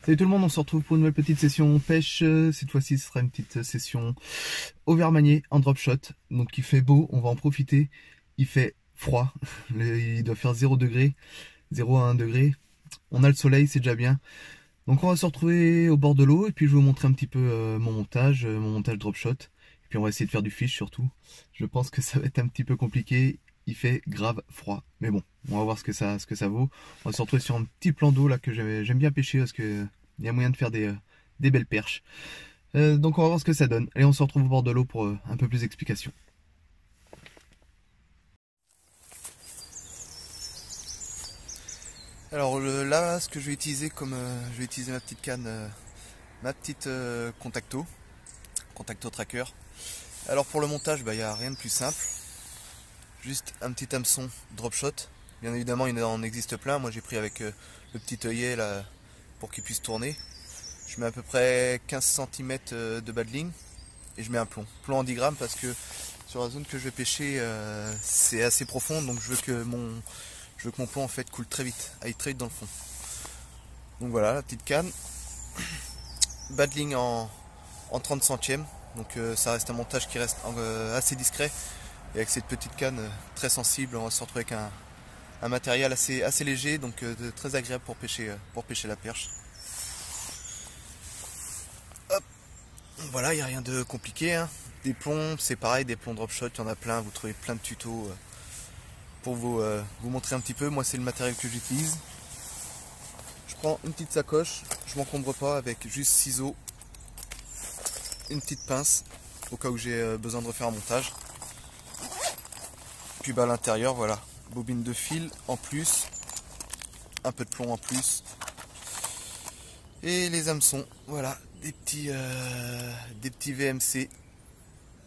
Salut tout le monde, on se retrouve pour une nouvelle petite session pêche. Cette fois-ci, ce sera une petite session auvergne manier en drop shot. Donc il fait beau, on va en profiter. Il fait froid, il doit faire 0 degré, 0 à 1 degré. On a le soleil, c'est déjà bien. Donc on va se retrouver au bord de l'eau et puis je vais vous montrer un petit peu mon montage drop shot. Et puis on va essayer de faire du fish surtout. Je pense que ça va être un petit peu compliqué. Il fait grave froid, mais bon, on va voir ce que ça vaut. On va se retrouver sur un petit plan d'eau là que j'aime bien pêcher parce que il y a moyen de faire des belles perches. Donc on va voir ce que ça donne. Allez, on se retrouve au bord de l'eau pour un peu plus d'explications. Alors là, ce que je vais utiliser je vais utiliser ma petite canne, ma petite Contacto Tracker. Alors pour le montage, il n'y a rien de plus simple. Juste un petit hameçon drop shot. Bien évidemment, il en existe plein. Moi, j'ai pris avec le petit œillet là pour qu'il puisse tourner. Je mets à peu près 15 cm de battling et je mets un plomb. Plomb en 10 grammes parce que sur la zone que je vais pêcher, c'est assez profond, donc je veux que mon plomb en fait coule très vite, aille très vite dans le fond. Donc voilà, la petite canne. Battling en 30 centièmes. Donc ça reste un montage qui reste assez discret. Et avec cette petite canne très sensible, on va se retrouver avec un matériel assez léger, donc très agréable pour pêcher la perche. Hop. Voilà, il n'y a rien de compliqué, hein. Des plombs, c'est pareil, des plombs drop shot, il y en a plein, vous trouvez plein de tutos pour vous montrer un petit peu. Moi, c'est le matériel que j'utilise. Je prends une petite sacoche, je m'encombre pas, avec juste ciseaux, une petite pince au cas où j'ai besoin de refaire un montage. Puis à l'intérieur, voilà, bobine de fil en plus, un peu de plomb en plus, et les hameçons, voilà, des petits VMC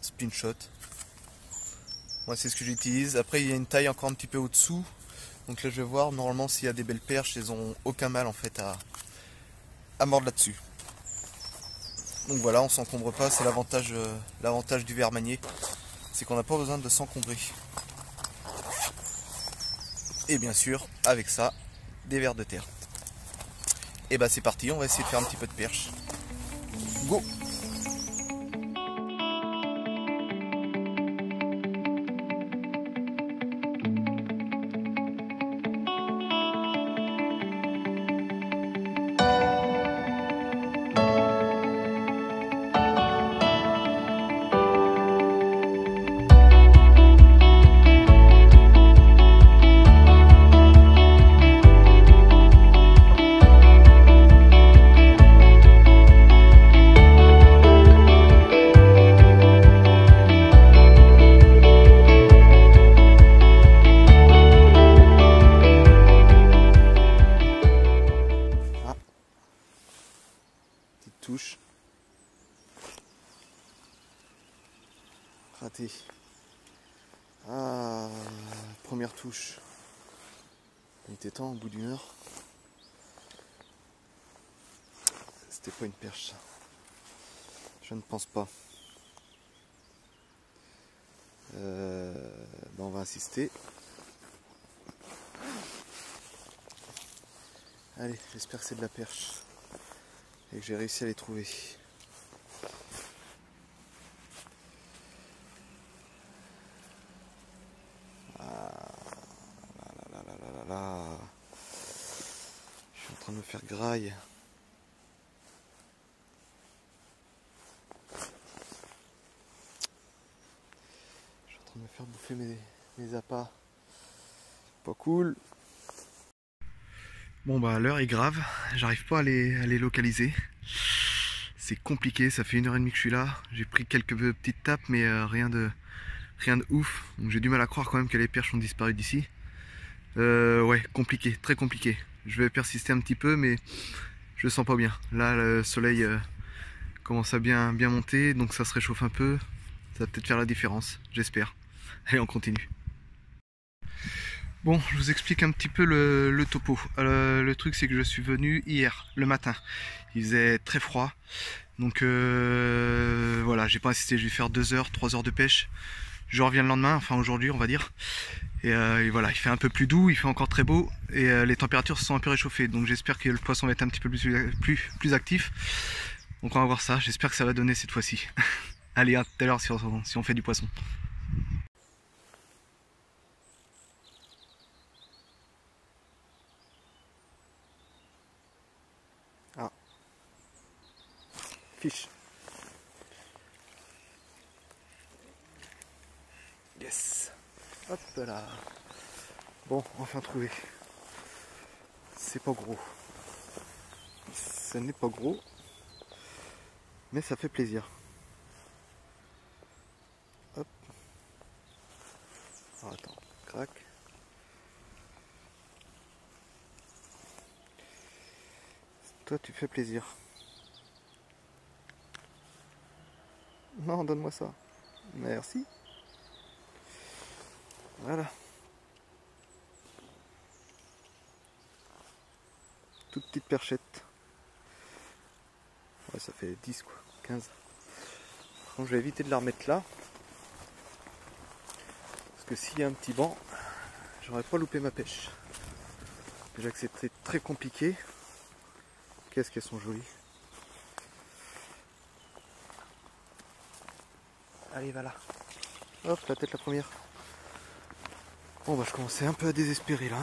spin shot. Moi, c'est ce que j'utilise. Après, il y a une taille encore un petit peu au-dessous, donc là je vais voir normalement s'il y a des belles perches, elles ont aucun mal en fait à mordre là-dessus. Donc voilà, on s'encombre pas, c'est l'avantage du verre manier, c'est qu'on n'a pas besoin de s'encombrer. Et bien sûr, avec ça, des vers de terre. Et bah c'est parti, on va essayer de faire un petit peu de perche. Go! Touche. Raté. Ah, première touche. Il était temps au bout d'une heure. C'était pas une perche ça. Je ne pense pas. On va insister. Allez, j'espère que c'est de la perche. Et que j'ai réussi à les trouver. Ah là. Je suis en train de me faire graille. Je suis en train de me faire bouffer mes appâts. Pas cool. Bon bah l'heure est grave, j'arrive pas à les localiser. C'est compliqué, ça fait 1h30 que je suis là. J'ai pris quelques petites tapes mais rien de ouf. Donc j'ai du mal à croire quand même que les perches ont disparu d'ici. Ouais, compliqué, très compliqué. Je vais persister un petit peu mais je le sens pas bien. Là le soleil commence à bien monter, donc ça se réchauffe un peu. Ça va peut-être faire la différence, j'espère. Allez, on continue. Bon, je vous explique un petit peu le topo. Le truc, c'est que je suis venu hier, le matin. Il faisait très froid. Donc voilà, j'ai pas insisté, je vais faire 2 heures, 3 heures de pêche. Je reviens le lendemain, enfin aujourd'hui on va dire. Et voilà, il fait un peu plus doux, il fait encore très beau et les températures se sont un peu réchauffées. Donc j'espère que le poisson va être un petit peu plus actif. Donc on va voir ça, j'espère que ça va donner cette fois-ci. Allez, à tout à l'heure si on fait du poisson. Ah, fiche. Yes. Hop là. Bon, enfin trouvé. C'est pas gros. Ça n'est pas gros. Mais ça fait plaisir. Hop. Alors, attends, crac. Toi tu fais plaisir. Non, donne-moi ça. Merci. Voilà. Toute petite perchette. Ouais, ça fait 10 quoi, 15. Donc je vais éviter de la remettre là. Parce que s'il y a un petit banc, j'aurais pas loupé ma pêche. Déjà que c'est très compliqué. Qu'est-ce qu'elles sont jolies. Allez, voilà. Hop, la tête la première. Bon bah je commençais un peu à désespérer là.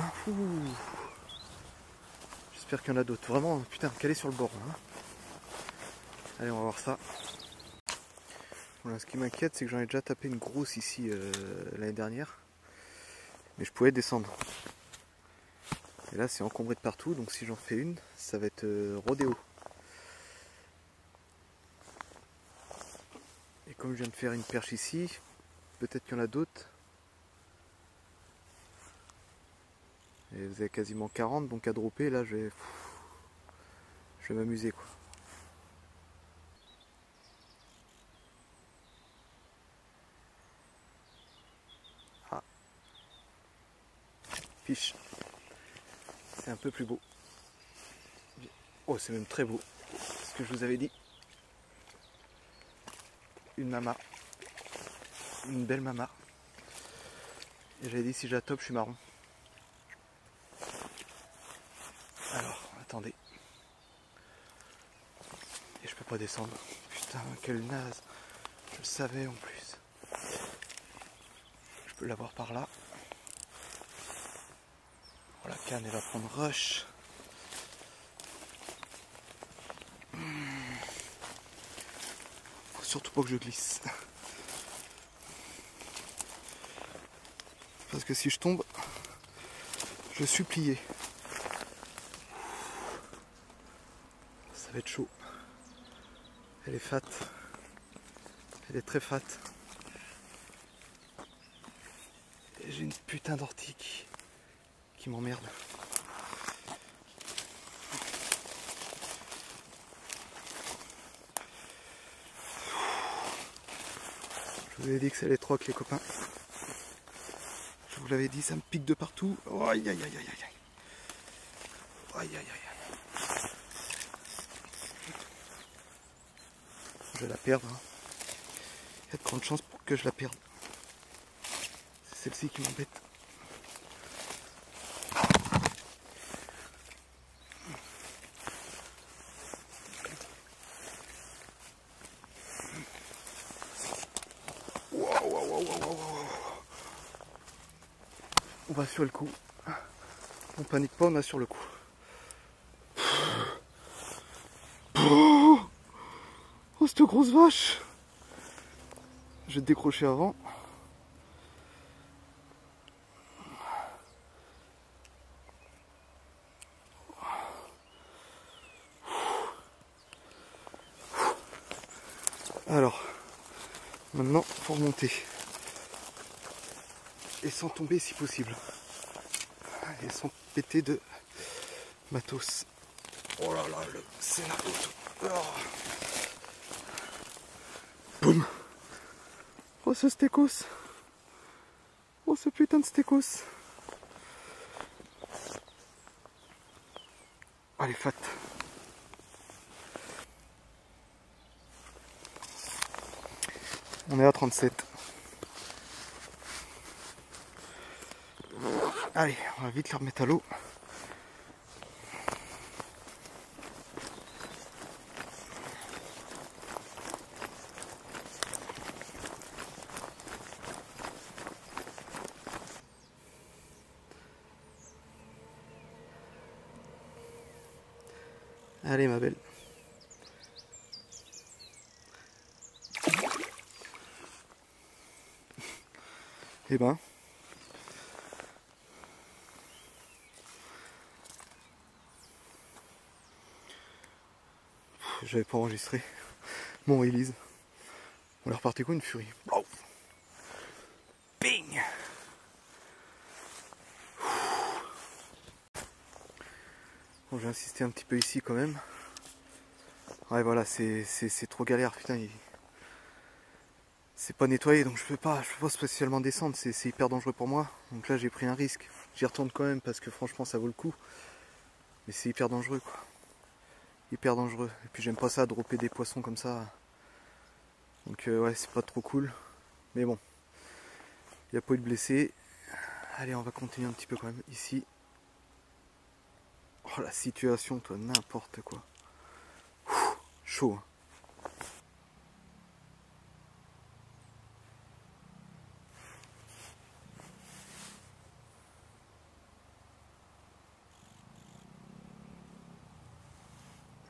J'espère qu'il y en a d'autres. Vraiment, putain, calé sur le bord. Hein. Allez, on va voir ça. Voilà, ce qui m'inquiète, c'est que j'en ai déjà tapé une grosse ici l'année dernière. Mais je pouvais descendre. Et là, c'est encombré de partout. Donc si j'en fais une, ça va être rodéo. Et comme je viens de faire une perche ici, peut-être qu'il y en a d'autres. Et vous avez quasiment 40, donc à dropper, là je vais m'amuser quoi. Ah, fiche. C'est un peu plus beau. Oh, c'est même très beau. Ce que je vous avais dit. Une mama. Une belle mama. Et j'avais dit si je la top, je suis marron. Alors, attendez. Et je peux pas descendre. Putain, quel naze. Je le savais en plus. Je peux l'avoir par là. Oh, la canne, elle va prendre rush. Faut surtout pas que je glisse. Parce que si je tombe, je suis plié. Ça va être chaud. Elle est fat. Elle est très fat. Et j'ai une putain d'ortie qui m'emmerde. Je vous avais dit que ça allait trop avec les copains. Je vous l'avais dit, ça me pique de partout. Oh, aïe aïe aïe aïe aïe. Aïe aïe aïe. Je vais la perdre. Hein. Il y a de grandes chances pour que je la perde. C'est celle-ci qui m'embête. On va sur le coup. On panique pas, on a sur le coup. Oh, cette grosse vache! Je vais te décrocher avant. Alors, maintenant, faut remonter. Et sans tomber si possible. Et sans péter de matos. Oh là là, le scénario. Oh. Boum. Oh ce stécos. Oh ce putain de stécos. Allez, fat. On est à 37. Allez, on va vite les remettre à l'eau. Allez ma belle. Eh ben. J'avais pas enregistré mon release. On est reparti quoi, une furie. Oh. Bing. Bon, j'ai insisté un petit peu ici quand même. Ouais voilà, c'est trop galère, putain. C'est pas nettoyé, donc je peux pas spécialement descendre, c'est hyper dangereux pour moi. Donc là j'ai pris un risque. J'y retourne quand même parce que franchement ça vaut le coup. Mais c'est hyper dangereux quoi. Hyper dangereux. Et puis j'aime pas ça, dropper des poissons comme ça. Donc ouais, c'est pas trop cool. Mais bon, il n'y a pas eu de blessés. Allez, on va continuer un petit peu quand même. Ici. Oh la situation, toi, n'importe quoi. Ouh, chaud. Hein.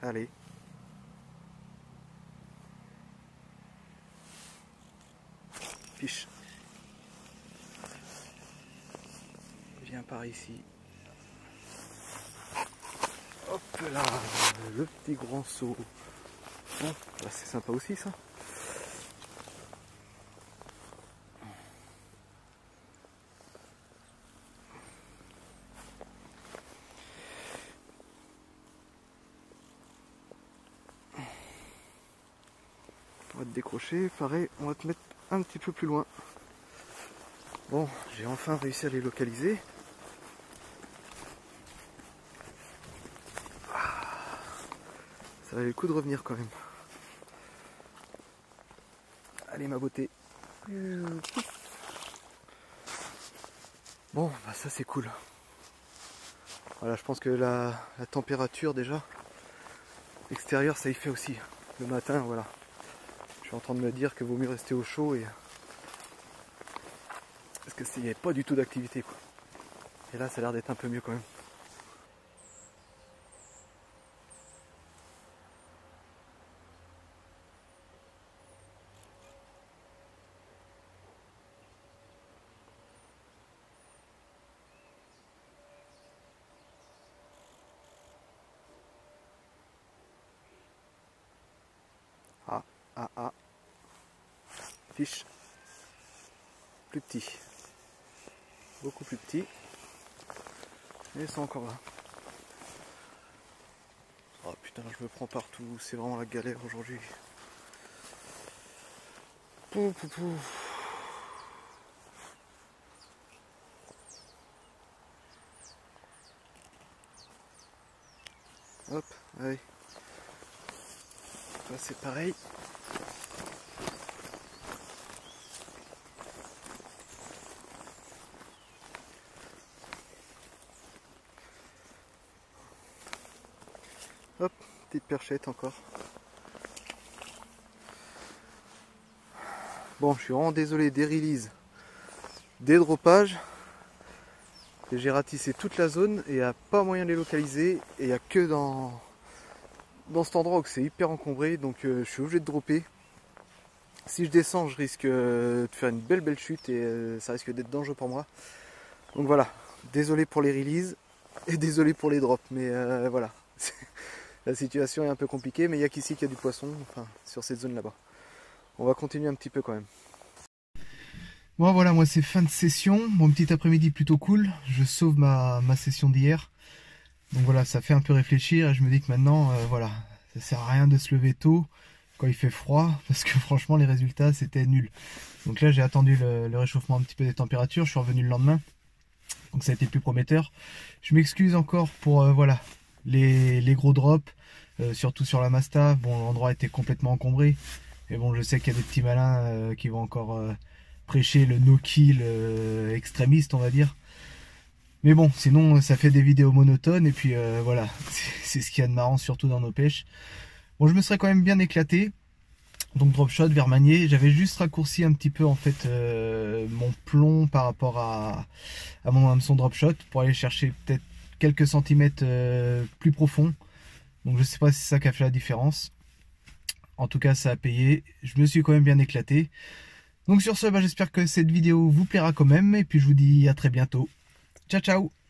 Allez. Fiche. Viens par ici. Hop là, le petit grand saut. Hein, bah, c'est sympa aussi ça. On va te décrocher, pareil, on va te mettre un petit peu plus loin. Bon, j'ai enfin réussi à les localiser. Ça valait le coup de revenir quand même. Allez ma beauté. Bon, bah ça c'est cool. Voilà, je pense que la température déjà extérieure ça y fait aussi. Le matin, voilà. Je suis en train de me dire qu'il vaut mieux rester au chaud et parce que il n'y avait pas du tout d'activité quoi. Et là ça a l'air d'être un peu mieux quand même. Ah. Fiche. Plus petit. Beaucoup plus petit. Et ils sont encore là. Oh putain, je me prends partout. C'est vraiment la galère aujourd'hui. Pouf. Hop, allez. Là c'est pareil. Hop, petite perchette encore. Bon, je suis vraiment désolé des releases, des droppages. J'ai ratissé toute la zone et il n'y a pas moyen de les localiser. Et il n'y a que dans cet endroit où c'est hyper encombré. Donc je suis obligé de dropper. Si je descends, je risque de faire une belle chute et ça risque d'être dangereux pour moi. Donc voilà, désolé pour les releases et désolé pour les drops. Mais voilà. La situation est un peu compliquée, mais il n'y a qu'ici qu'il y a du poisson, enfin sur cette zone là-bas. On va continuer un petit peu quand même. Bon voilà, moi c'est fin de session, mon petit après-midi plutôt cool. Je sauve ma session d'hier. Donc voilà, ça fait un peu réfléchir et je me dis que maintenant, voilà, ça sert à rien de se lever tôt quand il fait froid, parce que franchement les résultats c'était nul. Donc là j'ai attendu le réchauffement un petit peu des températures, je suis revenu le lendemain. Donc ça a été plus prometteur. Je m'excuse encore pour voilà, les gros drops, surtout sur la Masta. Bon, l'endroit était complètement encombré. Mais bon, je sais qu'il y a des petits malins qui vont encore prêcher le no-kill extrémiste, on va dire. Mais bon, sinon ça fait des vidéos monotones et puis voilà, c'est ce qu'il y a de marrant surtout dans nos pêches. Bon, je me serais quand même bien éclaté. Donc drop shot vers manier, j'avais juste raccourci un petit peu en fait mon plomb par rapport à mon hameçon drop shot pour aller chercher peut-être quelques centimètres plus profond. Donc je sais pas si c'est ça qui a fait la différence. En tout cas ça a payé, je me suis quand même bien éclaté. Donc sur ce, j'espère que cette vidéo vous plaira quand même et puis je vous dis à très bientôt. Ciao ciao.